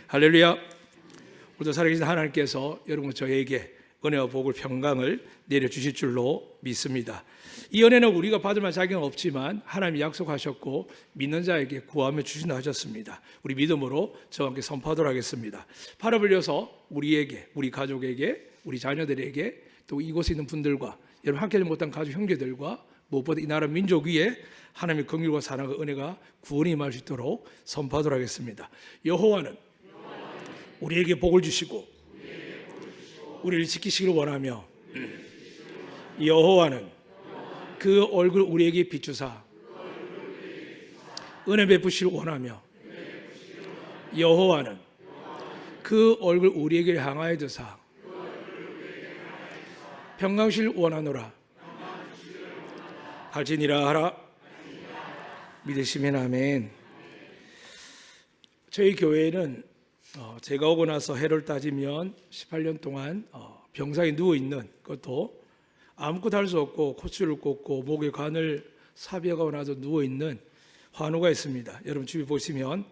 할렐루야. 오늘도 살아계신 하나님께서 여러분 저에게 은혜와 복을 평강을 내려주실 줄로 믿습니다. 이 은혜는 우리가 받을 만한 자격은 없지만 하나님이 약속하셨고 믿는 자에게 구하며 주신다 하셨습니다. 우리 믿음으로 저와 함께 선포하도록 하겠습니다. 팔을 벌려서 우리에게, 우리 가족에게, 우리 자녀들에게, 또 이곳에 있는 분들과 여러분 함께하지 못한 가족 형제들과 무엇보다 이 나라 민족 위에 하나님의 긍휼과 사랑과 은혜가 구원이 임할 수 있도록 선포하도록 하겠습니다. 여호와는 우리에게 복을 주시고 우리를 지키시기를 원하며 여호와는 그 얼굴 우리에게 비추사 은혜 베푸시기를 원하며 여호와는 그 얼굴 우리에게 향하여 드사 평강 주시기를 원하노라. 할지니라 하라. 믿으시면 아멘. 저희 교회는 제가 오고 나서 해를 따지면 18년 동안 병상에 누워있는 것도 아무것도 할 수 없고 코치를 꽂고 목에 관을 삽입하고 나서 누워있는 환우가 있습니다. 여러분 주위 보시면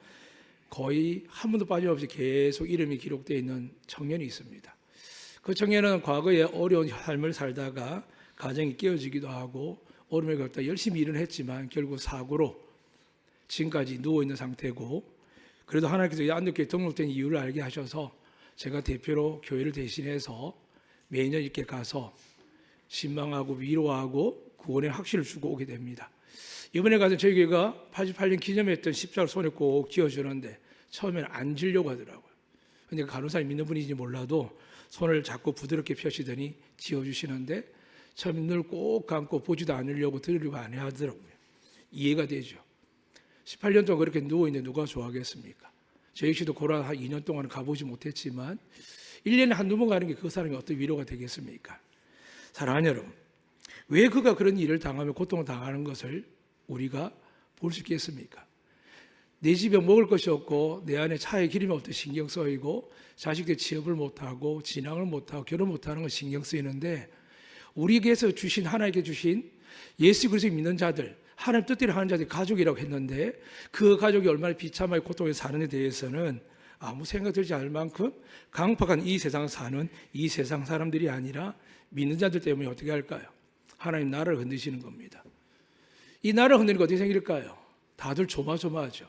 거의 한 번도 빠짐없이 계속 이름이 기록되어 있는 청년이 있습니다. 그 청년은 과거에 어려운 삶을 살다가 가정이 깨어지기도 하고 어려움을 겪다 열심히 일은 했지만 결국 사고로 지금까지 누워있는 상태고, 그래도 하나님께서 안동교회 등록된 이유를 알게 하셔서 제가 대표로 교회를 대신해서 매년 이렇게 가서 신방하고 위로하고 구원의 확신을 주고 오게 됩니다. 이번에 가서 저희 교회가 88년 기념했던 십자가를 손에 꼭 쥐어주는데 처음에는 안 쥐려고 하더라고요. 근데 간호사님 믿는 분인지 몰라도 손을 자꾸 부드럽게 펴시더니 쥐어주시는데 처음에 눈을 꼭 감고 보지도 않으려고 들으려고 안 하더라고요. 이해가 되죠. 18년 동안 그렇게 누워있는데 누가 좋아하겠습니까? 저 역시도 고라 한 2년 동안 가보지 못했지만 1년에 한두 번 가는 게 그 사람이 어떤 위로가 되겠습니까? 사랑하는 여러분, 왜 그가 그런 일을 당하며 고통을 당하는 것을 우리가 볼 수 있겠습니까? 내 집에 먹을 것이 없고 내 안에 차에 기름이 없듯 신경 쓰이고 자식들 취업을 못하고 진학을 못하고 결혼 못하는 건 신경 쓰이는데 우리에게서 주신, 하나님께 주신 예수 그리스도 믿는 자들, 하나님 뜻대로 하는 자들이 가족이라고 했는데 그 가족이 얼마나 비참하게 고통에 사는에 대해서는 아무 생각 들지 않을 만큼 강팍한 이 세상 사는 이 세상 사람들이 아니라 믿는 자들 때문에 어떻게 할까요? 하나님 나라를 흔드시는 겁니다. 이 나라를 흔드는 게 어떻게 생길까요? 다들 조마조마하죠.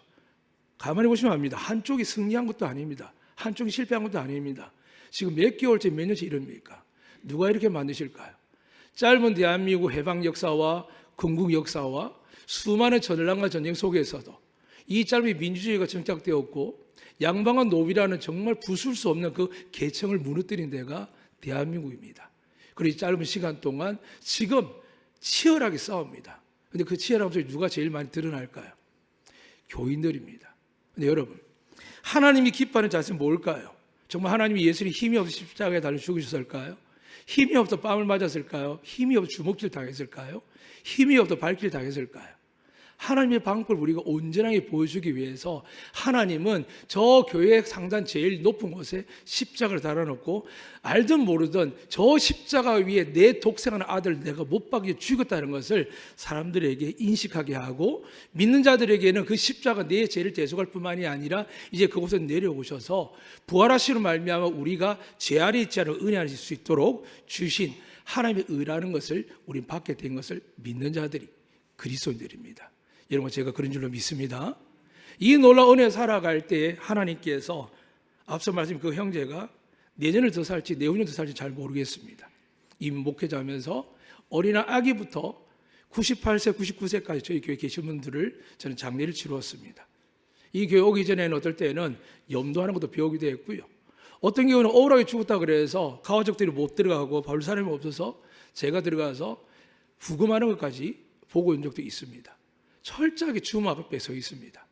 가만히 보시면 압니다. 한쪽이 승리한 것도 아닙니다. 한쪽이 실패한 것도 아닙니다. 지금 몇 개월째 몇 년째 이럽니까? 누가 이렇게 만드실까요? 짧은 대한민국 해방 역사와 건국 역사와 수많은 전쟁과 전쟁 속에서도 이 짧은 민주주의가 정착되었고 양방한 노비라는 정말 부술 수 없는 그 계층을 무너뜨린 데가 대한민국입니다. 그리고 이 짧은 시간 동안 지금 치열하게 싸웁니다. 그런데 그 치열함 속에 누가 제일 많이 드러날까요? 교인들입니다. 그런데 여러분, 하나님이 기뻐하는 자세는 뭘까요? 정말 하나님이 예수님 힘이 없어 십자가에 달려 죽으셨을까요? 힘이 없어 뺨을 맞았을까요? 힘이 없어 주먹질 당했을까요? 힘이 없어 발길 당했을까요? 하나님의 방법을 우리가 온전하게 보여주기 위해서 하나님은 저 교회 상단 제일 높은 곳에 십자가를 달아놓고 알든 모르든 저 십자가 위에 내 독생하는 아들 내가 못 박여 죽였다는 것을 사람들에게 인식하게 하고 믿는 자들에게는 그 십자가 내 죄를 대속할 뿐만이 아니라 이제 그곳에 내려오셔서 부활하시는 말미암아 우리가 죄 아래 있지 않은 은혜 안에 있을 수 있도록 주신 하나님의 의라는 것을 우린 받게 된 것을 믿는 자들이 그리스도인들입니다. 여러분, 제가 그런 줄로 믿습니다. 이 놀라운 은혜 살아갈 때 하나님께서 앞서 말씀 그 형제가 내년을 더 살지 내후년 더 살지 잘 모르겠습니다. 이 목회자면서 어린아 아기부터 98세 99세까지 저희 교회 계신 분들을 저는 장례를 치루었습니다. 이 교회 오기 전에는 어떨 때는 염도하는 것도 배우기도 했고요. 어떤 경우는 억울하게 죽었다 그래서 가족들이 못 들어가고 볼 사람이 없어서 제가 들어가서 부검하는 것까지 보고 온 적도 있습니다. 철저하게 죽음 앞에 서 있습니다.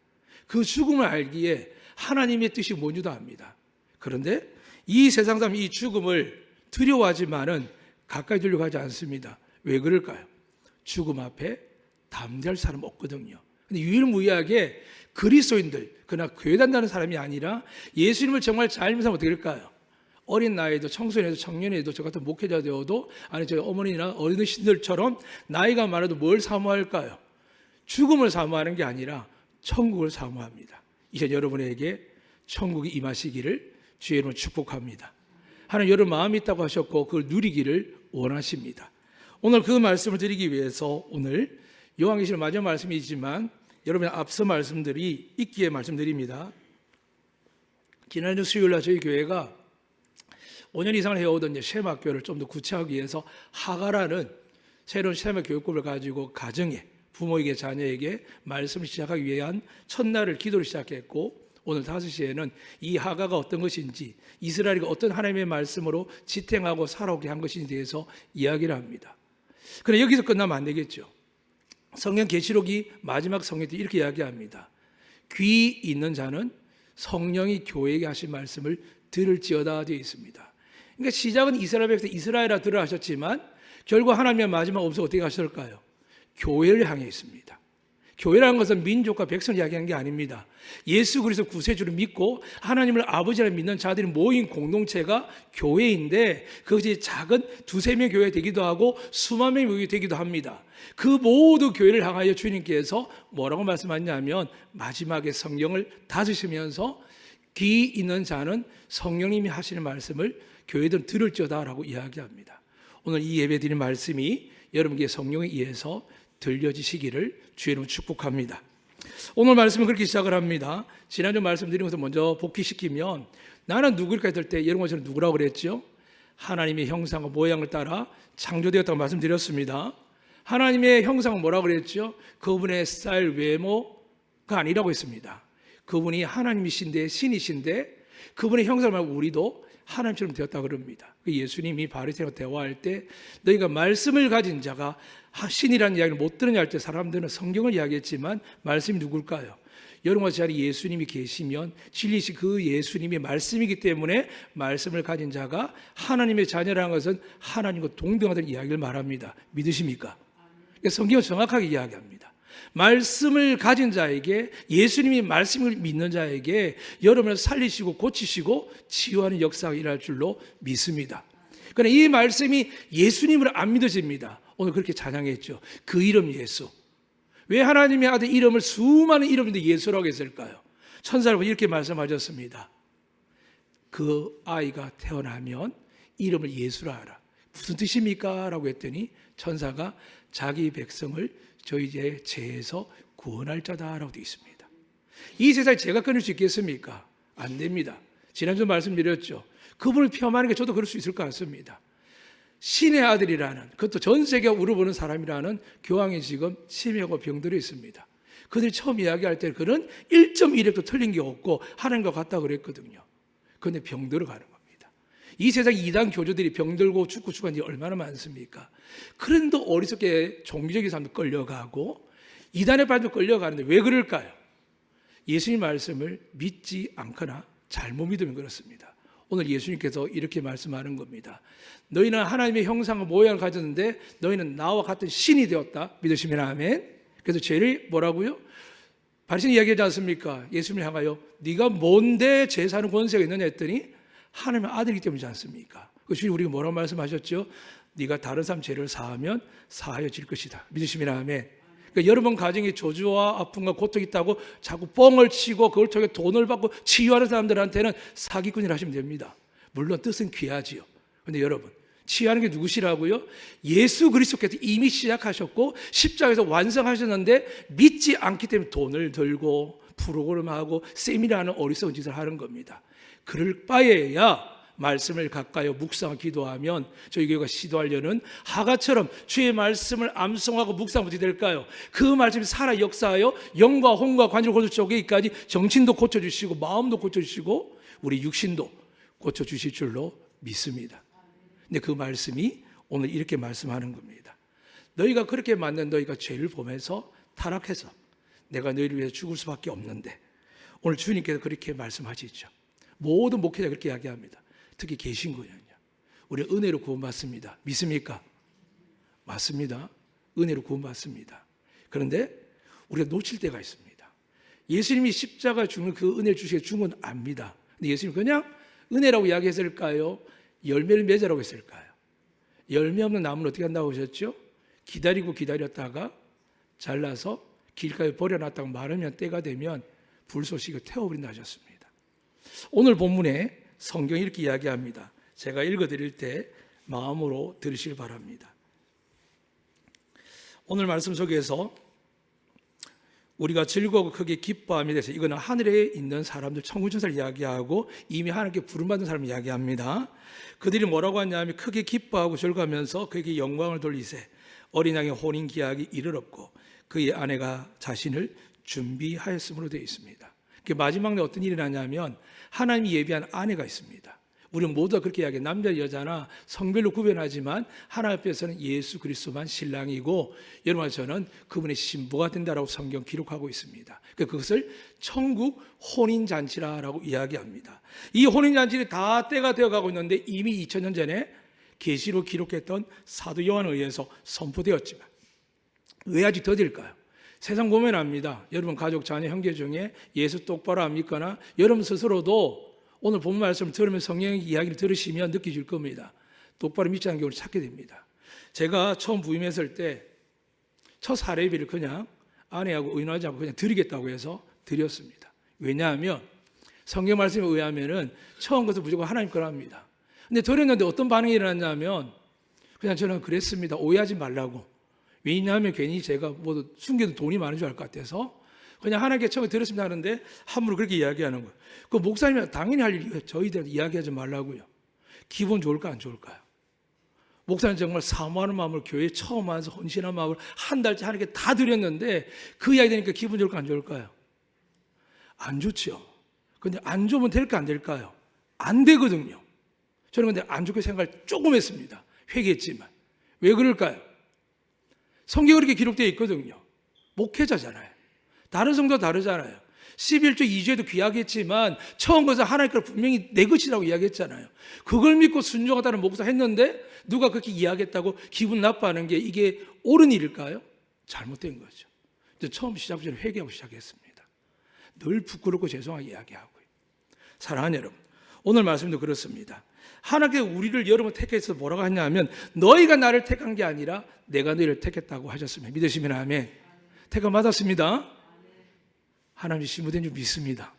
그 죽음을 알기에 하나님의 뜻이 뭔지도 압니다. 그런데 이 세상 사람 이 죽음을 두려워하지만은 가까이 들려고 하지 않습니다. 왜 그럴까요? 죽음 앞에 담대할 사람 없거든요. 근데 유일무이하게 그리스도인들, 그러나 교회 다닌다는 사람이 아니라 예수님을 정말 잘 믿으면 어떻게 될까요? 어린 나이에도 청소년에도 청년에도 저 같은 목회자 되어도 아니 저희 어머니나 어르신들처럼 나이가 많아도 뭘 사모할까요? 죽음을 사모하는 게 아니라 천국을 사모합니다. 이제 여러분에게 천국이 임하시기를 주의 이름으로 축복합니다. 하나님 여러분 마음이 있다고 하셨고 그걸 누리기를 원하십니다. 오늘 그 말씀을 드리기 위해서 오늘 요한계시록 마지막 말씀이지만 여러분의 앞서 말씀들이 있기에 말씀드립니다. 지난주 수요일날 저희 교회가 5년 이상을 해오던 셰마교를 좀 더 구체화하기 위해서 하가라는 새로운 셰마 교육법을 가지고 가정에 부모에게 자녀에게 말씀을 시작하기 위한 첫날을 기도를 시작했고 오늘 5시에는 이 하가가 어떤 것인지 이스라엘이 어떤 하나님의 말씀으로 지탱하고 살아오게 한 것인지에 대해서 이야기를 합니다. 그런데 여기서 끝나면 안 되겠죠. 성경 계시록이 마지막 성경에 이렇게 이야기합니다. 귀 있는 자는 성령이 교회에게 하신 말씀을 들을지어다 되어 있습니다. 그러니까 시작은 이스라엘 백성 이스라엘아 들으라 하셨지만 결국 하나님의 마지막 음성 어떻게 하실까요? 교회를 향해 있습니다. 교회라는 것은 민족과 백성을 이야기하는 게 아닙니다. 예수 그리스도 구세주를 믿고 하나님을 아버지를 믿는 자들이 모인 공동체가 교회인데 그것이 작은 2-3명 교회 되기도 하고 수만 명의 교회 되기도 합니다. 그 모두 교회를 향하여 주님께서 뭐라고 말씀하냐면 마지막에 성경을 닫으시면서 귀 있는 자는 성령님이 하시는 말씀을 교회들은 들을지어다라고 이야기합니다. 오늘 이 예배 드린 말씀이 여러분께 성령에 의해서 들려지시기를 주의 이름으로 축복합니다. 오늘 말씀은 그렇게 시작을 합니다. 지난주 말씀드린 것을 먼저 복기시키면 나는 누구일까 했을 때 여러분 저는 누구라고 그랬죠? 하나님의 형상과 모양을 따라 창조되었다고 말씀드렸습니다. 하나님의 형상은 뭐라고 그랬죠? 그분의 스타일 외모가 아니라고 했습니다. 그분이 하나님이신데 신이신데 그분의 형상을 말고 우리도 하나님처럼 되었다고 그럽니다. 예수님이 바리새인과 대화할 때 너희가 말씀을 가진 자가 신이라는 이야기를 못 들으냐 할 때 사람들은 성경을 이야기했지만 말씀이 누굴까요? 여러분과 제 안에 예수님이 계시면 진리시 그 예수님이 말씀이기 때문에 말씀을 가진 자가 하나님의 자녀라는 것은 하나님과 동등하다는 이야기를 말합니다. 믿으십니까? 성경은 정확하게 이야기합니다. 말씀을 가진 자에게 예수님이 말씀을 믿는 자에게 여러분을 살리시고 고치시고 치유하는 역사가 일어날 줄로 믿습니다. 그러나 이 말씀이 예수님을 안 믿어집니다. 오늘 그렇게 찬양했죠. 그 이름 예수. 왜 하나님의 아들 이름을 수많은 이름인데 예수라고 했을까요? 천사 여러분 이렇게 말씀하셨습니다. 그 아이가 태어나면 이름을 예수라 하라. 무슨 뜻입니까? 라고 했더니 천사가 자기 백성을 저희의 죄에서 구원할 자다라고 되어 있습니다. 이 세상에 죄가 끊을 수 있겠습니까? 안 됩니다. 지난주 말씀드렸죠. 그분을 폄하하는 게 저도 그럴 수 있을 것 같습니다. 신의 아들이라는 그것도 전 세계가 우러보는 사람이라는 교황이 지금 치매하고 병들어 있습니다. 그들이 처음 이야기할 때 그는 1.1획도 틀린 게 없고 하나님과 같다고 그랬거든요. 그런데 병들어 가는 겁니다. 이 세상 이단 교주들이 병들고 죽고 죽은 지 얼마나 많습니까? 그런데 어리석게 종교적인 사람도 끌려가고 이단의 발도 끌려가는데 왜 그럴까요? 예수님 말씀을 믿지 않거나 잘못 믿으면 그렇습니다. 오늘 예수님께서 이렇게 말씀하는 겁니다. 너희는 하나님의 형상과 모양을 가졌는데 너희는 나와 같은 신이 되었다. 믿으시면 아멘. 그래서 죄를 뭐라고요? 바리새인 이야기하지 않습니까? 예수님을 향하여 네가 뭔데 죄 사는 권세가 있느냐 했더니 하나님의 아들이기 때문이지 않습니까? 그 주님 우리가 뭐라고 말씀하셨죠? 네가 다른 사람 죄를 사하면 사하여질 것이다. 믿으시면 아멘. 그러니까 여러분 가정에 저주와 아픔과 고통이 있다고 자꾸 뻥을 치고 그걸 통해 돈을 받고 치유하는 사람들한테는 사기꾼이라 하시면 됩니다. 물론 뜻은 귀하지요. 그런데 여러분 치유하는 게 누구시라고요? 예수 그리스도께서 이미 시작하셨고 십자가에서 완성하셨는데 믿지 않기 때문에 돈을 들고 프로그램하고 세미나하는 어리석은 짓을 하는 겁니다. 그럴 바에야 말씀을 가까이 묵상하고 기도하면 저희 교회가 시도하려는 하가처럼 주의 말씀을 암송하고 묵상하면 어떻게 될까요? 그 말씀이 살아 역사하여 영과 혼과 관절 고쳐주기까지 정신도 고쳐주시고 마음도 고쳐주시고 우리 육신도 고쳐주실 줄로 믿습니다. 근데 그 말씀이 오늘 이렇게 말씀하는 겁니다. 너희가 그렇게 만든 너희가 죄를 범해서 타락해서 내가 너희를 위해서 죽을 수밖에 없는데 오늘 주님께서 그렇게 말씀하시죠. 모든 목회자 그렇게 이야기합니다. 특히 개신교는요. 우리 은혜로 구원받습니다. 믿습니까? 맞습니다. 은혜로 구원받습니다. 그런데 우리가 놓칠 때가 있습니다. 예수님이 십자가 죽는 그 은혜를 주시게 준 건 압니다. 근데 예수님 그냥 은혜라고 이야기했을까요? 열매를 맺으라고 했을까요? 열매 없는 나무는 어떻게 한다고 하셨죠? 기다리고 기다렸다가 잘라서 길가에 버려놨다가 마르면 때가 되면 불쏘시고 태워버린다 하셨습니다. 오늘 본문에 성경이 이렇게 이야기합니다. 제가 읽어드릴 때 마음으로 들으시길 바랍니다. 오늘 말씀 속에서 우리가 즐거워 크게 기뻐함에 대해서, 이거는 하늘에 있는 사람들, 천군천사를 이야기하고 이미 하나님께 부름받은 사람을 이야기합니다. 그들이 뭐라고 하냐면 크게 기뻐하고 즐거워하면서 그에게 영광을 돌리세 어린 양의 혼인 기약이 이르렀고 그의 아내가 자신을 준비하였음으로 되어 있습니다. 마지막에 어떤 일이 나냐면 하나님이 예비한 아내가 있습니다. 우리는 모두가 그렇게 이야기해요. 남자 여자나 성별로 구별하지만 하나님 앞에서는 예수 그리스도만 신랑이고 여러분 저는 그분의 신부가 된다라고 성경 기록하고 있습니다. 그것을 천국 혼인잔치라고 이야기합니다. 이 혼인잔치는 다 때가 되어가고 있는데 이미 2000년 전에 계시로 기록했던 사도 요한에 의해서 선포되었지만 왜 아직 더딜까요? 세상 보면 압니다. 여러분 가족, 자녀, 형제 중에 예수 똑바로 안 믿거나 여러분 스스로도 오늘 본 말씀을 들으면 성령의 이야기를 들으시면 느끼실 겁니다. 똑바로 믿지 않는 경우를 찾게 됩니다. 제가 처음 부임했을 때 첫 사례비를 그냥 아내하고 의논하지 않고 그냥 드리겠다고 해서 드렸습니다. 왜냐하면 성경 말씀에 의하면은 처음 것은 무조건 하나님 거랍니다. 근데 드렸는데 어떤 반응이 일어났냐면 그냥 저는 그랬습니다. 오해하지 말라고. 왜냐하면 괜히 제가 뭐 숨겨도 돈이 많은 줄 알 것 같아서 그냥 하나님께 처음에 들었습니다 하는데 함부로 그렇게 이야기하는 거예요. 그 목사님이 당연히 할 일이 저희들한테 이야기하지 말라고요. 기분 좋을까 안 좋을까요? 목사님 정말 사모하는 마음으로 교회에 처음 와서 헌신한 마음으로 한 달째 하나님께 다 드렸는데 그 이야기 되니까 기분 좋을까 안 좋을까요? 안 좋죠. 근데 안 좋으면 될까 안 될까요? 안 되거든요. 저는 근데 안 좋게 생각을 조금 했습니다. 회개했지만. 왜 그럴까요? 성경에 그렇게 기록되어 있거든요. 목회자잖아요. 다른 성도 다르잖아요. 11조 2조에도 귀하겠지만 처음 것은 하나님 걸 분명히 내 것이라고 이야기했잖아요. 그걸 믿고 순종하다는 목사 했는데 누가 그렇게 이야기했다고 기분 나빠하는 게 이게 옳은 일일까요? 잘못된 거죠. 이제 처음 시작부터 회개하고 시작했습니다. 늘 부끄럽고 죄송하게 이야기하고요. 사랑하는 여러분, 오늘 말씀도 그렇습니다. 하나님께서 우리를 여러분 택해서 뭐라고 하냐면 너희가 나를 택한 게 아니라 내가 너희를 택했다고 하셨습니다. 믿으시면 아멘. 택함 받았습니다. 하나님이 신부된 줄 믿습니다.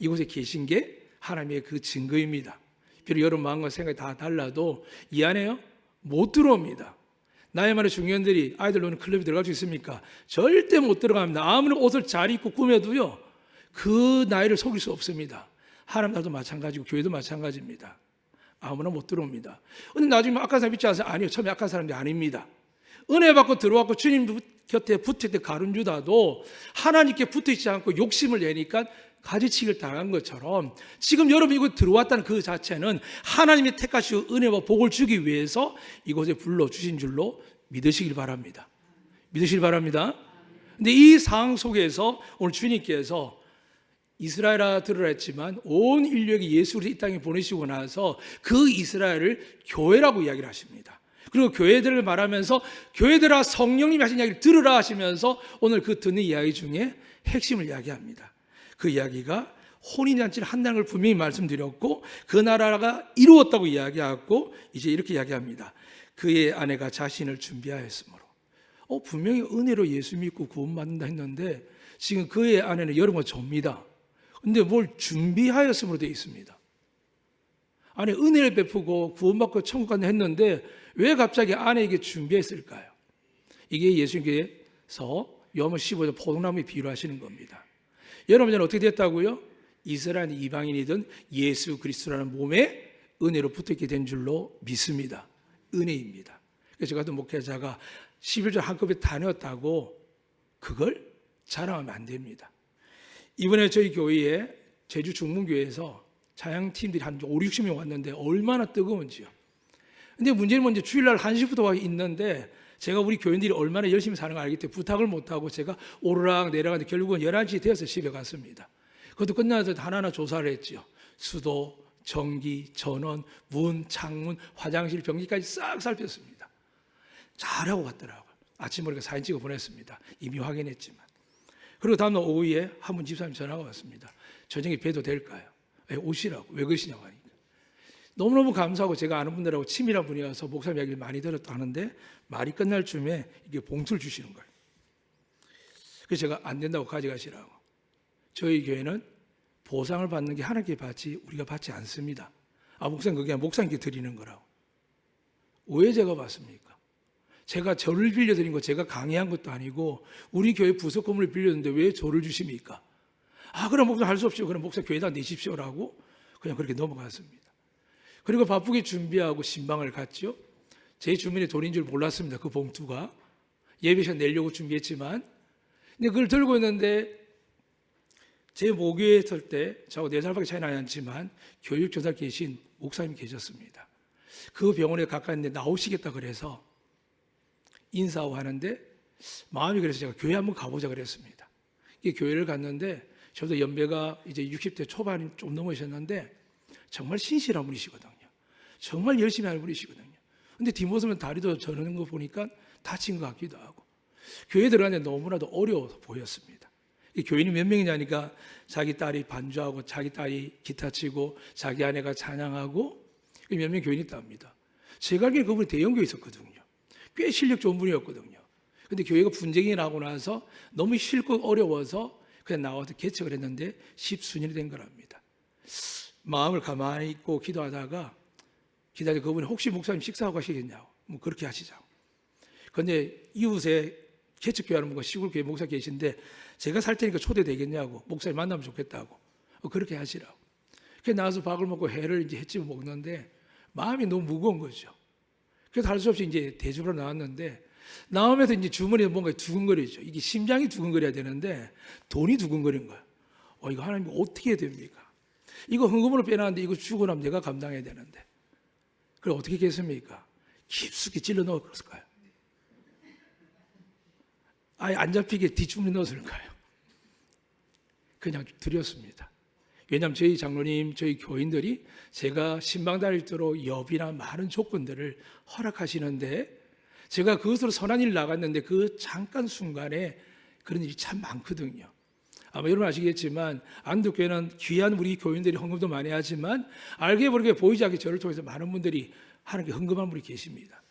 이곳에 계신 게 하나님의 그 증거입니다. 비록 여러분 마음과 생각이 다 달라도 이 안에요 못 들어옵니다. 나이 많은 중년들이 아이들 노는 클럽에 들어갈 수 있습니까? 절대 못 들어갑니다. 아무리 옷을 잘 입고 꾸며도요 그 나이를 속일 수 없습니다. 하나님 나라도 마찬가지고 교회도 마찬가지입니다. 아무나 못 들어옵니다. 근데 나중에 악한 사람 믿지 않으세요? 아니요, 처음에 악한 사람이 아닙니다. 은혜 받고 들어왔고 주님 곁에 붙을 때 가룟 유다도 하나님께 붙어있지 않고 욕심을 내니까 가지치기를 당한 것처럼 지금 여러분이 이곳에 들어왔다는 그 자체는 하나님이 택하시고 은혜와 복을 주기 위해서 이곳에 불러주신 줄로 믿으시길 바랍니다. 믿으시길 바랍니다. 근데 이 상황 속에서 오늘 주님께서 이스라엘아 들으라 했지만 온 인류에게 예수를 이 땅에 보내시고 나서 그 이스라엘을 교회라고 이야기를 하십니다. 그리고 교회들을 말하면서 교회들아 성령님이 하신 이야기를 들으라 하시면서 오늘 그 듣는 이야기 중에 핵심을 이야기합니다. 그 이야기가 혼인잔치를 한다는 걸 분명히 말씀드렸고 그 나라가 이루었다고 이야기하고 이제 이렇게 이야기합니다. 그의 아내가 자신을 준비하였으므로 분명히 은혜로 예수 믿고 구원받는다 했는데 지금 그의 아내는 여러분과 좁니다. 근데 뭘 준비하였음으로 되어 있습니다. 아니 은혜를 베푸고 구원받고 천국 간다 했는데 왜 갑자기 아내에게 준비했을까요? 이게 예수님께서 요한복음 15장 포도나무에 비유를 하시는 겁니다. 여러분 저는 어떻게 됐다고요? 이스라엘 이방인이든 예수 그리스도라는 몸에 은혜로 붙어있게 된 줄로 믿습니다. 은혜입니다. 그래서 저 같은 목회자가 11조 한꺼번에 다녔다고 그걸 자랑하면 안 됩니다. 이번에 저희 교회에 제주 중문교회에서 찬양팀들이 한 5, 60명 왔는데 얼마나 뜨거운지요. 근데 문제는 먼저 주일날 1시부터 와 있는데 제가 우리 교인들이 얼마나 열심히 사는 걸 알기 때문에 부탁을 못하고 제가 오르락 내려가는데 결국은 11시 되어서 집에 갔습니다. 그것도 끝나서 하나하나 조사를 했죠. 수도, 전기, 전원, 문, 창문, 화장실, 변기까지 싹 살폈습니다. 잘하고 갔더라고요. 아침에 우리가 사진 찍어 보냈습니다. 이미 확인했지만. 그리고 다음날 오후에 한 분 집사님 전화가 왔습니다. 저녁에 뵈도 될까요? 오시라고. 왜 그러시냐고 하니까. 너무너무 감사하고 제가 아는 분들하고 친밀한 분이어서 목사님 이야기를 많이 들었다 하는데 말이 끝날 쯤에 이게 봉투를 주시는 거예요. 그래서 제가 안 된다고 가져가시라고. 저희 교회는 보상을 받는 게 하나님께 받지 우리가 받지 않습니다. 목사님 그게 목사님께 드리는 거라고. 왜 제가 받습니까? 제가 저를 빌려드린 거 제가 강의한 것도 아니고 우리 교회 부서 건물을 빌렸는데 왜 저를 주십니까? 그럼 목사 할 수 없죠. 그럼 목사 교회에다 내십시오라고 그냥 그렇게 넘어갔습니다. 그리고 바쁘게 준비하고 신방을 갔죠. 제 주머니에 돈인 줄 몰랐습니다. 그 봉투가. 예배 시간 내려고 준비했지만 근데 그걸 들고 있는데 제 모교에 설 때 저하고 4살밖에 차이 나지 않지만 교육전사 계신 목사님이 계셨습니다. 그 병원에 가까이 있는데 나오시겠다 그래서 인사하고 하는데 마음이 그래서 제가 교회 한번 가보자 그랬습니다. 이 교회를 갔는데 저도 연배가 이제 60대 초반이 좀 넘으셨는데 정말 신실한 분이시거든요. 정말 열심히 하는 분이시거든요. 근데 뒷모습은 다리도 저는 거 보니까 다친 것 같기도 하고 교회 들어가는데 너무나도 어려워 보였습니다. 이 교인이 몇 명이냐니까 자기 딸이 반주하고 자기 딸이 기타 치고 자기 아내가 찬양하고 몇 명 교인이 있답니다. 제가 알기로는 그분이 대형교회 있었거든요. 꽤 실력 좋은 분이었거든요. 근데 교회가 분쟁이 나고 나서 너무 싫고 어려워서 그냥 나와서 개척을 했는데 10수년이 된 거랍니다. 마음을 가만히 있고 기도하다가 그분이 혹시 목사님 식사하고 가시겠냐고 뭐 그렇게 하시자고. 근데 이웃에 개척교회하는 분과 시골교회 목사 계신데 제가 살 테니까 초대되겠냐고 목사님 만나면 좋겠다고 그렇게 하시라고. 그래서 나와서 밥을 먹고 회를 이제 횟집을 먹는데 마음이 너무 무거운 거죠. 그래서 할 수 없이 이제 대접으로 나왔는데 나오면서 이제 주머니에 뭔가 두근거리죠. 이게 심장이 두근거려야 되는데 돈이 두근거린 거예요. 이거 하나님 어떻게 해야 됩니까? 이거 헌금으로 빼놨는데 이거 주고 나면 내가 감당해야 되는데. 그럼 어떻게 했겠습니까? 깊숙이 찔러 넣었을까요? 아예 안 잡히게 뒷주머니 넣었을까요? 그냥 드렸습니다. 왜냐하면 저희 장로님, 저희 교인들이 제가 신방 다닐도록 여비나 많은 조건들을 허락하시는데 제가 그것으로 선한 일 나갔는데 그 잠깐 순간에 그런 일이 참 많거든요. 아마 여러분 아시겠지만 안독교회는 귀한 우리 교인들이 헌금도 많이 하지만 알게 모르게 보이지 않게 저를 통해서 많은 분들이 하나님께 헌금한 분이 계십니다.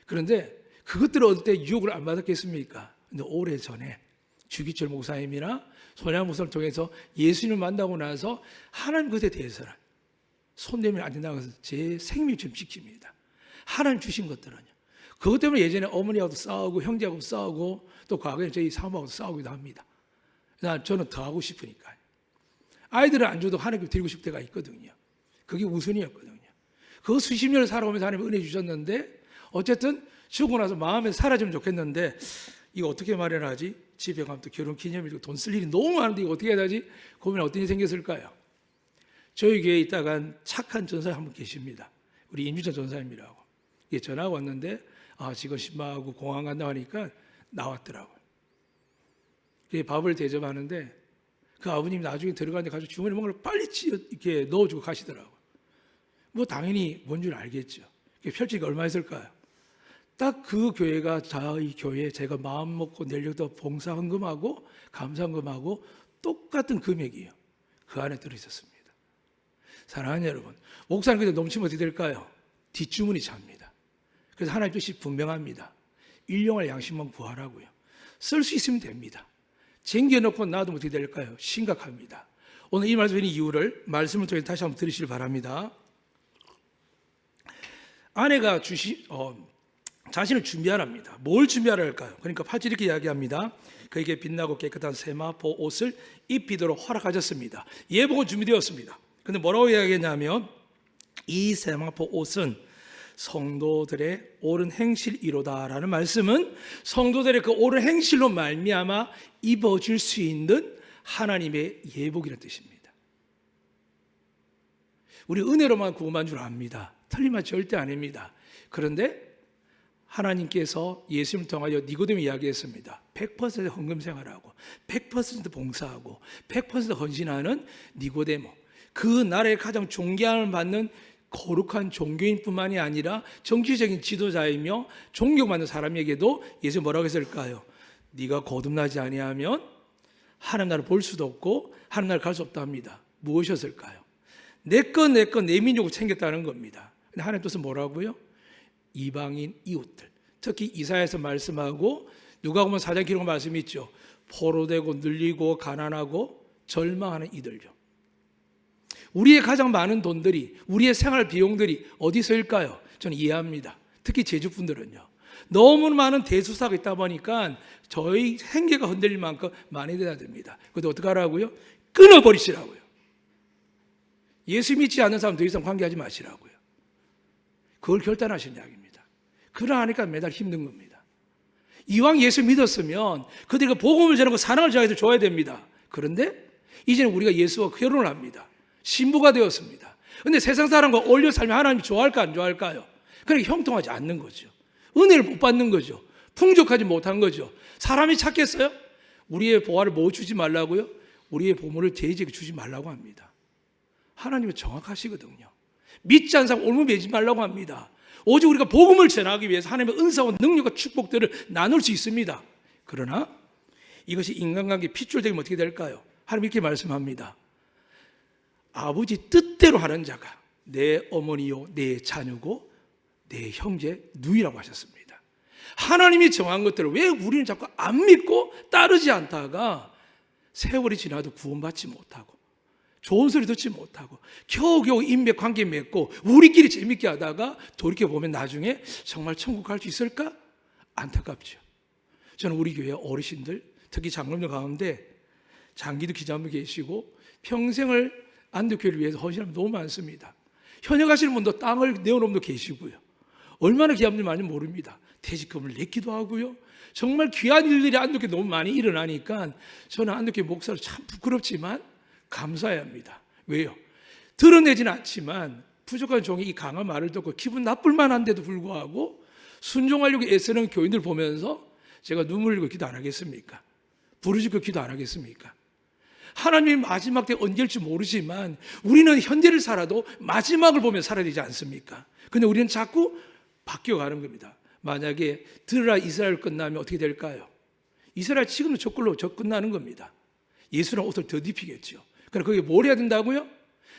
그런데 그것들을 얻을 때 유혹을 안 받았겠습니까? 근데 오래전에 주기철 목사님이나 손양 목사를 통해서 예수님을 만나고 나서 하나님 것에 대해서는 손 내밀면 안 된다고 해서 제 생명을 좀 지킵니다. 하나님 주신 것들은요. 그것 때문에 예전에 어머니하고도 싸우고 형제하고 싸우고 또 과거에 저희 사모하고도 싸우기도 합니다. 저는 더 하고 싶으니까요. 아이들은 안 줘도 하나님께 드리고 싶을 때가 있거든요. 그게 우선이었거든요. 그 수십 년을 살아오면서 하나님 은혜 주셨는데 어쨌든 죽고 나서 마음에 사라지면 좋겠는데 이거 어떻게 마련하지? 집에 가면 또 결혼 기념일 돈 쓸 일이 너무 많은데 이거 어떻게 해야 되지? 고민 어떤 일이 생겼을까요? 저희 교회에 있다간 착한 전사님 한 분 계십니다. 우리 임주찬 전사님이라고. 이게 전화가 왔는데 지금 신방하고 공항 간다고 하니까 나왔더라고요. 밥을 대접하는데 그 아버님이 나중에 들어가는데 가서 주머니에 뭔가를 빨리 이렇게 넣어주고 가시더라고요. 뭐 당연히 뭔 줄 알겠죠. 펼치기가 얼마 있을까요? 딱 그 교회가 저희 교회에 제가 마음 먹고 내려도 봉사 헌금하고 감사 헌금하고 똑같은 금액이에요. 그 안에 들어있었습니다. 사랑하는 여러분, 목사님 그때 넘치면 어떻게 될까요? 뒷주머니 찹니다. 그래서 하나님 뜻이 분명합니다. 일용할 양심만 구하라고요. 쓸 수 있으면 됩니다. 쟁겨놓고 놔두면 어떻게 될까요? 심각합니다. 오늘 이 말씀의 이유를 말씀을 통해 다시 한번 들으시길 바랍니다. 아내가 자신을 준비하랍니다. 뭘 준비하라 할까요? 그러니까 8절 이렇게 이야기합니다. 그에게 빛나고 깨끗한 세마포 옷을 입히도록 허락하셨습니다. 예복은 준비되었습니다. 근데 뭐라고 이야기했냐면 이 세마포 옷은 성도들의 옳은 행실이로다라는 말씀은 성도들의 그 옳은 행실로 말미암아 입어줄 수 있는 하나님의 예복이라는 뜻입니다. 우리 은혜로만 구원한 줄 압니다. 틀린 말 절대 아닙니다. 그런데 하나님께서 예수님을 통하여 니고데모 이야기했습니다. 100% 헌금 생활하고 100% 봉사하고 100% 헌신하는 니고데모, 그 나라의 가장 존경을 받는 거룩한 종교인뿐만이 아니라 정치적인 지도자이며 존경받는 사람에게도 예수님 뭐라고 했을까요? 네가 거듭나지 아니하면 하나님 나라를 볼 수도 없고 하나님 나라를 갈 수 없다 합니다. 무엇이었을까요? 내 민족을 챙겼다는 겁니다. 근데 하나님 뜻은 뭐라고요? 이방인 이웃들, 특히 이사야에서 말씀하고 누가복음 4장 기록 말씀이 있죠. 포로되고 늘리고 가난하고 절망하는 이들요. 우리의 가장 많은 돈들이, 우리의 생활 비용들이 어디서일까요? 저는 이해합니다. 특히 제주분들은요. 너무 많은 대수사가 있다 보니까 저희 생계가 흔들릴 만큼 많이 돼야 됩니다. 그런데 어떻게 하라고요? 끊어버리시라고요. 예수 믿지 않는 사람 더 이상 관계하지 마시라고요. 그걸 결단하신 이야기입니다. 그러하니까 매달 힘든 겁니다. 이왕 예수 믿었으면 그들에게 복음을 전하고 사랑을 전해서 줘야 됩니다. 그런데 이제는 우리가 예수와 결혼을 합니다. 신부가 되었습니다. 그런데 세상 사람과 어울려 살면 하나님이 좋아할까 안 좋아할까요? 그러니까 형통하지 않는 거죠. 은혜를 못 받는 거죠. 풍족하지 못한 거죠. 사람이 찾겠어요? 우리의 보화를 뭐 주지 말라고요? 우리의 보물을 돼지에게 주지 말라고 합니다. 하나님은 정확하시거든요. 믿지 않는 사람 올무매지 말라고 합니다. 오직 우리가 복음을 전하기 위해서 하나님의 은사와 능력과 축복들을 나눌 수 있습니다. 그러나 이것이 인간관계 핏줄 되면 어떻게 될까요? 하나님 이렇게 말씀합니다. 아버지 뜻대로 하는 자가 내 어머니요 내 자녀고 내 형제 누이라고 하셨습니다. 하나님이 정한 것들을 왜 우리는 자꾸 안 믿고 따르지 않다가 세월이 지나도 구원받지 못하고 좋은 소리 듣지 못하고 겨우겨우 인맥 관계 맺고 우리끼리 재밌게 하다가 돌이켜보면 나중에 정말 천국 갈 수 있을까? 안타깝죠. 저는 우리 교회 어르신들, 특히 장로님들 가운데 장기도 기자분 계시고 평생을 안동교회를 위해서 헌신하는 분 너무 많습니다. 현역하시는 분도 땅을 내어놓은 분도 계시고요. 얼마나 귀한 분이 많이 모릅니다. 퇴직금을 냈기도 하고요. 정말 귀한 일들이 안동교회 너무 많이 일어나니까 저는 안동교회 목사로 참 부끄럽지만 감사해야 합니다. 왜요? 드러내지는 않지만 부족한 종이 이 강한 말을 듣고 기분 나쁠 만한데도 불구하고 순종하려고 애쓰는 교인들 보면서 제가 눈물 흘리고 기도 안 하겠습니까? 부르짖고 기도 안 하겠습니까? 하나님이 마지막 때 언제일지 모르지만 우리는 현재를 살아도 마지막을 보며 살아야 되지 않습니까? 근데 우리는 자꾸 바뀌어가는 겁니다. 만약에 들으라 이스라엘 끝나면 어떻게 될까요? 이스라엘 지금도 저걸로 끝나는 겁니다. 예수랑 옷을 더 입히겠죠. 그럼 거기에 뭘 해야 된다고요?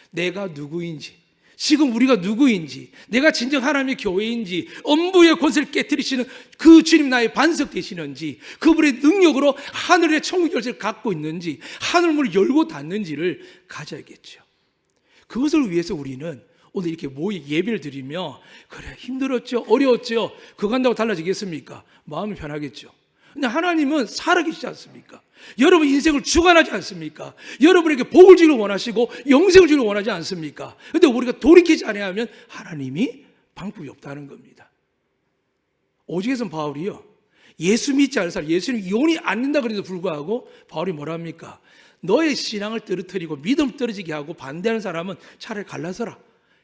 내가 누구인지, 지금 우리가 누구인지, 내가 진정 하나님의 교회인지, 엄부의 권세를 깨뜨리시는 그 주님 나의 반석 되시는지, 그분의 능력으로 하늘의 천국 열쇠를 갖고 있는지, 하늘문을 열고 닫는지를 가져야겠죠. 그것을 위해서 우리는 오늘 이렇게 모이 예배를 드리며 그래 힘들었죠, 어려웠죠, 그거 한다고 달라지겠습니까? 마음이 편하겠죠. 근데 하나님은 살아계시지 않습니까? 여러분 인생을 주관하지 않습니까? 여러분에게 복을 주기를 원하시고 영생을 주기를 원하지 않습니까? 근데 우리가 돌이키지 않으면 하나님이 방법이 없다는 겁니다. 오직에선 바울이요, 예수 믿지 않는 사람, 예수님 이혼이 안 된다 그래도 불구하고 바울이 뭐라 합니까? 너의 신앙을 떨어뜨리고 믿음 떨어지게 하고 반대하는 사람은 차라리 갈라서라,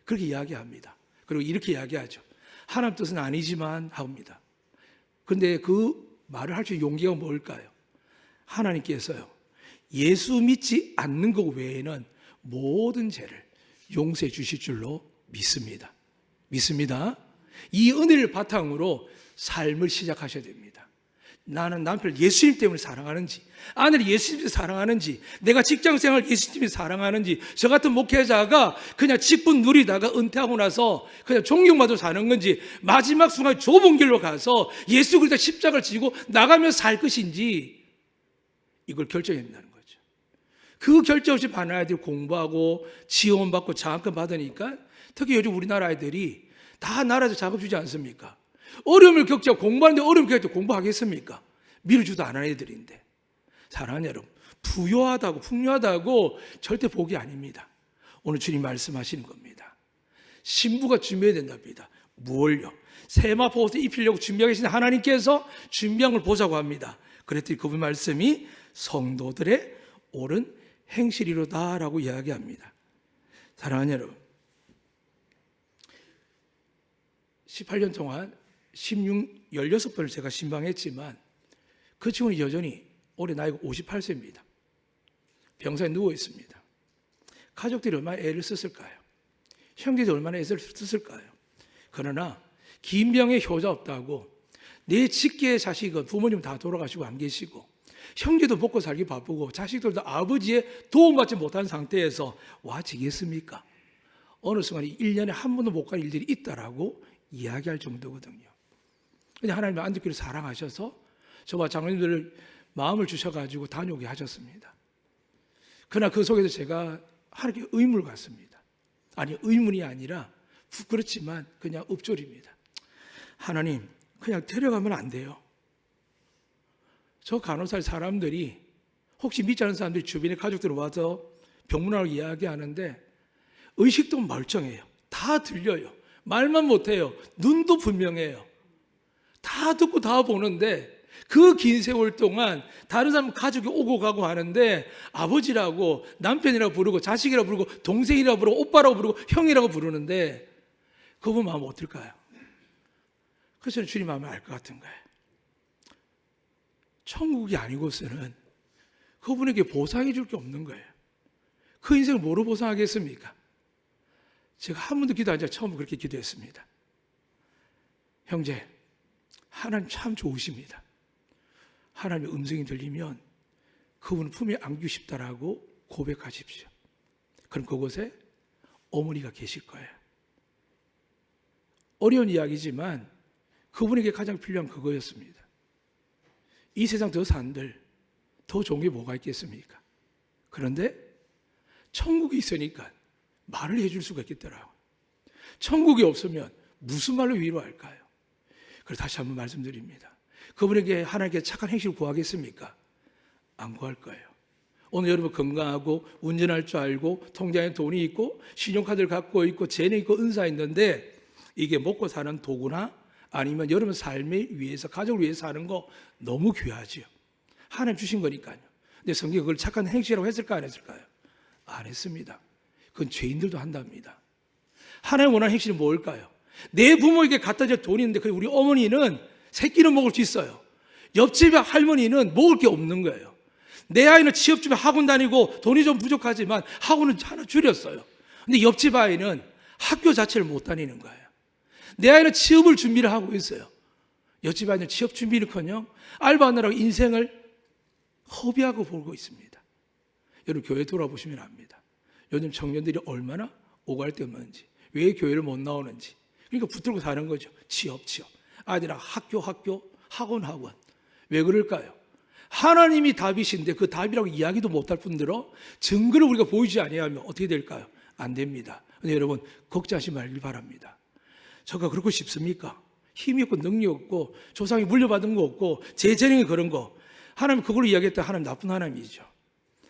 그렇게 이야기합니다. 그리고 이렇게 이야기하죠. 하나님 뜻은 아니지만 합니다. 그런데 그 말을 할 수 있는 용기가 뭘까요? 하나님께서요, 예수 믿지 않는 것 외에는 모든 죄를 용서해 주실 줄로 믿습니다. 믿습니다. 이 은혜를 바탕으로 삶을 시작하셔야 됩니다. 나는 남편을 예수님 때문에 사랑하는지, 아내를 예수님 때문에 사랑하는지, 내가 직장생활 예수님 때문에 사랑하는지, 저 같은 목회자가 그냥 직분 누리다가 은퇴하고 나서 그냥 존경받아 사는 건지, 마지막 순간 좁은 길로 가서 예수 그리스도 십자가를 지고 나가며 살 것인지, 이걸 결정해야 된다는 거죠. 그 결정 없이 많은 아이들이 공부하고 지원받고 장학금 받으니까 특히 요즘 우리나라 아이들이 다 나라에서 작업 주지 않습니까? 어려움을 겪자 공부하는데 어려움을 겪을 때 공부하겠습니까? 밀어주도 안 하는 애들인데. 사랑하는 여러분, 부유하다고 풍요하다고 절대 복이 아닙니다. 오늘 주님 말씀하시는 겁니다. 신부가 준비해야 된답니다. 무엇을요? 세마포 옷을 입히려고 준비하고 계신 하나님께서 준비한 걸 보자고 합니다. 그랬더니 그분 말씀이 성도들의 옳은 행실이로다라고 이야기합니다. 사랑하는 여러분, 18년 동안 16번을 제가 신방했지만 그 친구는 여전히 올해 나이가 58세입니다. 병상에 누워 있습니다. 가족들이 얼마나 애를 썼을까요? 형제들이 얼마나 애를 썼을까요? 그러나 긴 병에 효자 없다고 내 직계의 자식은 부모님 다 돌아가시고 안 계시고 형제도 먹고 살기 바쁘고 자식들도 아버지의 도움받지 못한 상태에서 와지겠습니까? 어느 순간 1년에 한 번도 못 간 일들이 있다라고 이야기할 정도거든요. 근데 하나님은 안동교회를 사랑하셔서 저와 장로님들을 마음을 주셔가지고 다녀오게 하셨습니다. 그러나 그 속에서 제가 하나님께 의문을 갖습니다. 아니, 의문이 아니라 부끄럽지만 그냥 읊조립니다. 하나님, 그냥 데려가면 안 돼요. 저 간호사 사람들이, 혹시 믿지 않는 사람들이 주변에 가족들 와서 병문안을 이야기하는데 의식도 멀쩡해요. 다 들려요. 말만 못해요. 눈도 분명해요. 다 듣고 다 보는데 그 긴 세월 동안 다른 사람 가족이 오고 가고 하는데 아버지라고, 남편이라고 부르고, 자식이라고 부르고, 동생이라고 부르고, 오빠라고 부르고, 형이라고 부르는데 그분 마음 어떨까요? 그래서 저는 주님 마음을 알 것 같은 거예요. 천국이 아니고서는 그분에게 보상해 줄 게 없는 거예요. 그 인생을 뭐로 보상하겠습니까? 제가 한 번도 기도 안 해서 처음 그렇게 기도했습니다. 형제, 하나님 참 좋으십니다. 하나님의 음성이 들리면 그분 품에 안기고 싶다라고 고백하십시오. 그럼 그곳에 어머니가 계실 거예요. 어려운 이야기지만 그분에게 가장 필요한 그거였습니다. 이 세상 더 산들 더 좋은 게 뭐가 있겠습니까? 그런데 천국이 있으니까 말을 해줄 수가 있겠더라고요. 천국이 없으면 무슨 말로 위로할까요? 그래서 다시 한번 말씀드립니다. 그분에게 하나님께 착한 행실을 구하겠습니까? 안 구할 거예요. 오늘 여러분 건강하고 운전할 줄 알고 통장에 돈이 있고 신용카드를 갖고 있고 재능 있고 은사 있는데 이게 먹고 사는 도구나 아니면 여러분 삶을 위해서, 가족을 위해서 사는 거 너무 귀하지요. 하나님 주신 거니까요. 근데 성경이 그걸 착한 행실이라고 했을까 안 했을까요? 안 했습니다. 그건 죄인들도 한답니다. 하나님 원하는 행실이 뭘까요? 내 부모에게 갖다 줄 돈이 있는데 우리 어머니는 새끼는 먹을 수 있어요. 옆집에 할머니는 먹을 게 없는 거예요. 내 아이는 취업집에 학원 다니고 돈이 좀 부족하지만 학원은 하나 줄였어요. 근데 옆집 아이는 학교 자체를 못 다니는 거예요. 내 아이는 취업을 준비를 하고 있어요. 옆집 아이는 취업 준비를커녕 알바하느라고 인생을 허비하고 보고 있습니다. 여러분 교회 돌아보시면 압니다. 요즘 청년들이 얼마나 오갈 데 없는지, 왜 교회를 못 나오는지. 그러니까 붙들고 사는 거죠. 취업. 아이들아 학교, 학원. 왜 그럴까요? 하나님이 답이신데 그 답이라고 이야기도 못할 뿐더러 증거를 우리가 보이지 아니하면 어떻게 될까요? 안 됩니다. 근데 여러분 걱정하지 말길 바랍니다. 저가 그렇고 싶습니까? 힘이 없고 능력이 없고 조상이 물려받은 거 없고 제 재능이 그런 거, 하나님 그걸로 이야기했다. 하나님 나쁜 하나님이죠.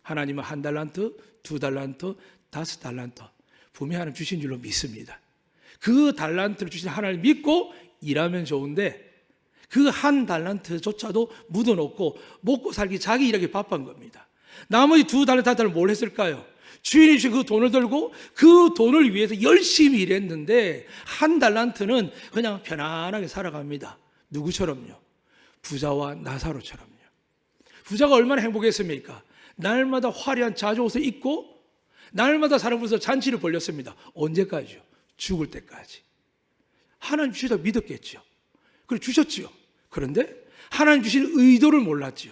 하나님은 1달란트, 2달란트, 5달란트 분명히 하나님 주신 줄로 믿습니다. 그 달란트를 주신 하나님을 믿고 일하면 좋은데 그 1달란트조차도 묻어놓고 먹고 살기 자기 일하기 바쁜 겁니다. 나머지 2달란트를 뭘 했을까요? 주인이 주신 그 돈을 들고 그 돈을 위해서 열심히 일했는데 1달란트는 그냥 편안하게 살아갑니다. 누구처럼요? 부자와 나사로처럼요. 부자가 얼마나 행복했습니까? 날마다 화려한 자주옷을 입고 날마다 사람으로서 잔치를 벌렸습니다. 언제까지요? 죽을 때까지. 하나님 주시다 믿었겠죠. 그리고 주셨죠. 그런데 하나님 주신 의도를 몰랐죠.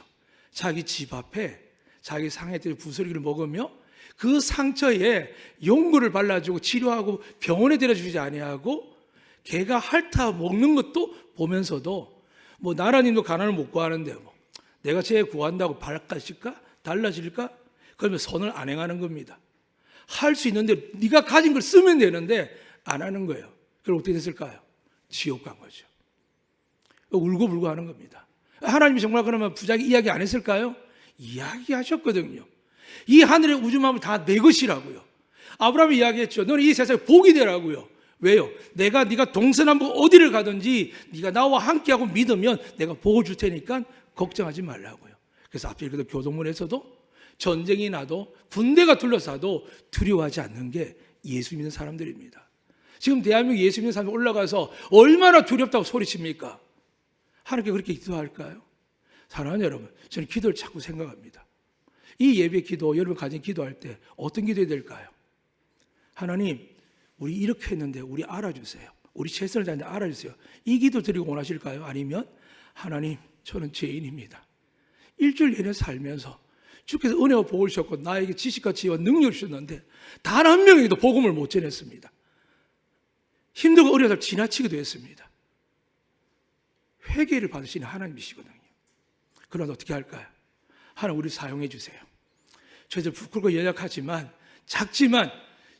자기 집 앞에 자기 상해들 부스러기를 먹으며 그 상처에 용구를 발라주고 치료하고 병원에 데려주지 아니하고 개가 핥아 먹는 것도 보면서도 뭐 나라님도 가난을 못 구하는데 뭐 내가 쟤 구한다고 바꿔질까? 달라질까? 그러면 선을 안 행하는 겁니다. 할 수 있는데 네가 가진 걸 쓰면 되는데 안 하는 거예요. 그럼 어떻게 됐을까요? 지옥 간 거죠. 울고불고 하는 겁니다. 하나님이 정말 그러면 부자에게 이야기 안 했을까요? 이야기하셨거든요. 이 하늘의 우주만물 다 내 것이라고요. 아브라함이 이야기했죠. 너는 이 세상에 복이 되라고요. 왜요? 네가 동서남북 어디를 가든지 네가 나와 함께하고 믿으면 내가 복을 줄 테니까 걱정하지 말라고요. 그래서 앞에 읽어도 교동문에서도 전쟁이 나도 군대가 둘러싸도 두려워하지 않는 게 예수 믿는 사람들입니다. 지금 대한민국 예수 믿는 사람이 올라가서 얼마나 두렵다고 소리칩니까? 하나님께 그렇게 기도할까요? 사랑하는 여러분, 저는 기도를 자꾸 생각합니다. 이 예배 기도, 여러분 가진 기도할 때 어떤 기도해야 될까요? 하나님, 우리 이렇게 했는데 우리 알아주세요. 우리 최선을 다했는데 알아주세요. 이 기도 드리고 원하실까요? 아니면 하나님, 저는 죄인입니다. 일주일 내내 살면서 주께서 은혜와 복을 주셨고 나에게 지식과 지혜와 능력을 주셨는데 단 한 명에게도 복음을 못 전했습니다. 힘들고 어려워서 지나치기도 했습니다. 회개를 받으시는 하나님이시거든요. 그러나 어떻게 할까요? 하나님 우리 사용해 주세요. 저희들 부끄럽고 연약하지만 작지만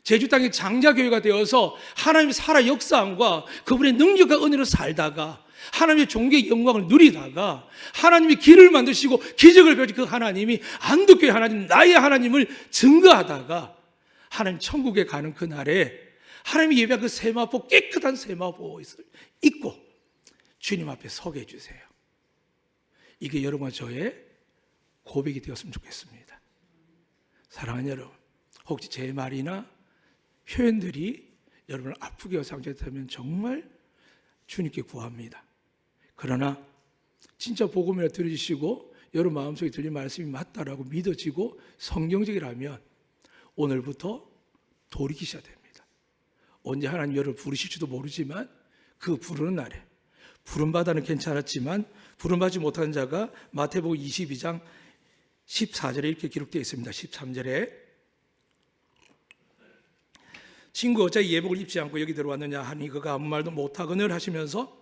제주 땅의 장자교회가 되어서 하나님의 살아 역사함과 그분의 능력과 은혜로 살다가 하나님의 종교의 영광을 누리다가 하나님이 길을 만드시고 기적을 펼친 그 하나님이 안독교회 하나님, 나의 하나님을 증거하다가 하나님 천국에 가는 그날에 하나님이 예배한 그 세마포, 깨끗한 세마포 옷을 입고 주님 앞에 서게 해주세요. 이게 여러분과 저의 고백이 되었으면 좋겠습니다. 사랑하는 여러분, 혹시 제 말이나 표현들이 여러분을 아프게 상처했다면 정말 주님께 구합니다. 그러나 진짜 복음을 들으시고 여러분 마음속에 들린 말씀이 맞다라고 믿어지고 성경적이라면 오늘부터 돌이키셔야 됩니다. 언제 하나님 여러분을 부르실지도 모르지만 그 부르는 날에, 부름받아는 괜찮았지만 부름받지 못한 자가 마태복음 22장 14절에 이렇게 기록되어 있습니다. 13절에 친구 어차피 예복을 입지 않고 여기 들어왔느냐 하니 그가 아무 말도 못하거늘 하시면서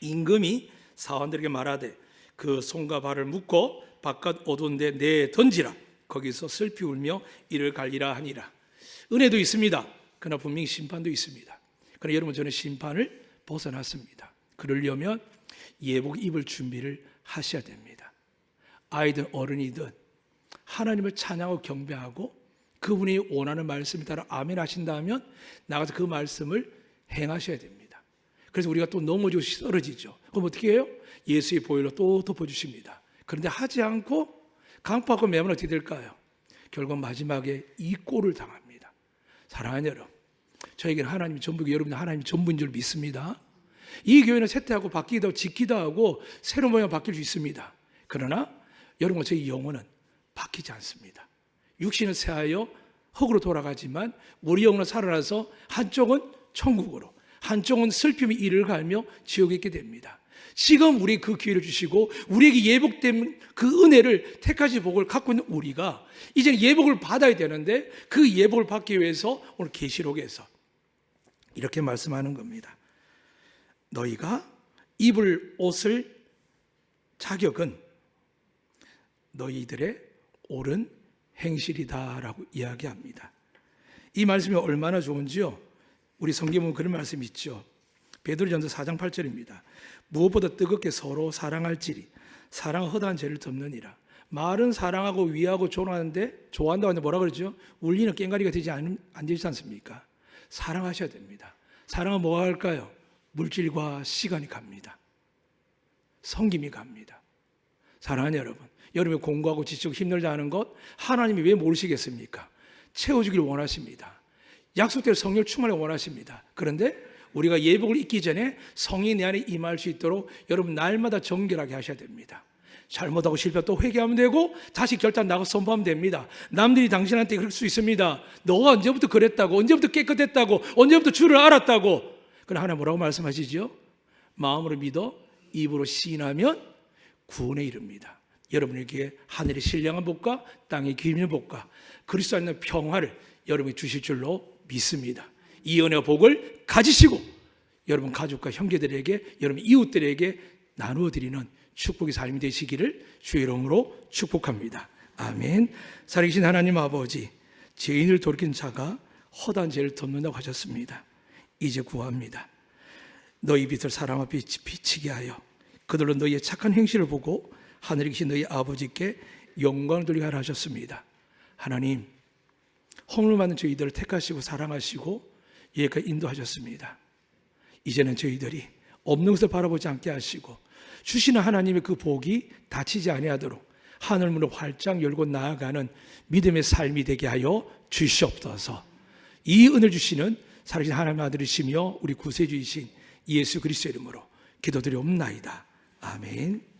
임금이 사원들에게 말하되 그 손과 발을 묶고 바깥 어두운 데 내에 던지라. 거기서 슬피 울며 이를 갈리라 하니라. 은혜도 있습니다. 그러나 분명히 심판도 있습니다. 그러나 여러분, 저는 심판을 벗어났습니다. 그러려면 예복 입을 준비를 하셔야 됩니다. 아이든 어른이든 하나님을 찬양하고 경배하고 그분이 원하는 말씀에 따라 아멘 하신다면 나가서 그 말씀을 행하셔야 됩니다. 그래서 우리가 또 넘어지고 쓰러지죠. 그럼 어떻게 해요? 예수의 보혈로 또 덮어주십니다. 그런데 하지 않고 강포하고 매면 어떻게 될까요? 결국 마지막에 이 꼴을 당합니다. 사랑하는 여러분, 저에게는 하나님이 전부고 여러분은 하나님이 전부인 줄 믿습니다. 이 교회는 쇠퇴하고 바뀌기도 하고 짓기도 하고 새로운 모양으로 바뀔 수 있습니다. 그러나 여러분과 저희 영혼은 바뀌지 않습니다. 육신은 쇠하여 흙으로 돌아가지만 우리 영혼은 살아나서 한쪽은 천국으로, 한쪽은 슬픔이 이를 갈며 지옥에 있게 됩니다. 지금 우리 그 기회를 주시고 우리에게 예복된 그 은혜를 택하신 복을 갖고 있는 우리가 이제 예복을 받아야 되는데 그 예복을 받기 위해서 오늘 계시록에서 이렇게 말씀하는 겁니다. 너희가 입을 옷을 자격은 너희들의 옳은 행실이다라고 이야기합니다. 이 말씀이 얼마나 좋은지요. 우리 성경에 그런 말씀이 있죠. 베드로전서 4장 8절입니다. 무엇보다 뜨겁게 서로 사랑할지니 사랑은 허다한 죄를 덮느니라. 말은 사랑하고 위하고 좋아하는데 좋아한다고 하는데 뭐라 그러죠? 울리는 꽹과리가 되지 안 되지 않습니까? 사랑하셔야 됩니다. 사랑은 뭐가 할까요? 물질과 시간이 갑니다. 성김이 갑니다. 사랑하는 여러분, 여러분이 공부하고 지치고 힘들다 하는 것 하나님이 왜 모르시겠습니까? 채워주기를 원하십니다. 약속대로 성령을 충만하게 원하십니다. 그런데 우리가 예복을 입기 전에 성령이 내 안에 임할 수 있도록 여러분 날마다 정결하게 하셔야 됩니다. 잘못하고 실패하면 또 회개하면 되고 다시 결단 나가서 선포하면 됩니다. 남들이 당신한테 그럴 수 있습니다. 너가 언제부터 그랬다고, 언제부터 깨끗했다고, 언제부터 주를 알았다고. 그러나 하나님 뭐라고 말씀하시죠? 마음으로 믿어 입으로 시인하면 구원에 이릅니다. 여러분에게 하늘의 신령한 복과 땅의 기름의 복과 그리스도 안에 있는 평화를 여러분이 주실 줄로 믿습니다. 이 은혜와 복을 가지시고 여러분 가족과 형제들에게, 여러분 이웃들에게 나누어 드리는 축복의 삶이 되시기를 주의 이름으로 축복합니다. 아멘. 살아계신 하나님 아버지, 죄인을 돌이킨 자가 허다한 죄를 덮는다고 하셨습니다. 이제 구합니다. 너희 빛을 사람 앞에 비치게 하여 그들로 너희의 착한 행실을 보고 하늘에 계신 너희 아버지께 영광을 돌리게 하라 하셨습니다. 하나님, 허물을 받는 저희들을 택하시고 사랑하시고 여기까지 인도하셨습니다. 이제는 저희들이 없는 것을 바라보지 않게 하시고 주시는 하나님의 그 복이 닫히지 아니하도록 하늘문을 활짝 열고 나아가는 믿음의 삶이 되게 하여 주시옵소서. 이 은혜를 주시는 살아계신 하나님의 아들이시며 우리 구세주이신 예수 그리스도의 이름으로 기도드리옵나이다. 아멘.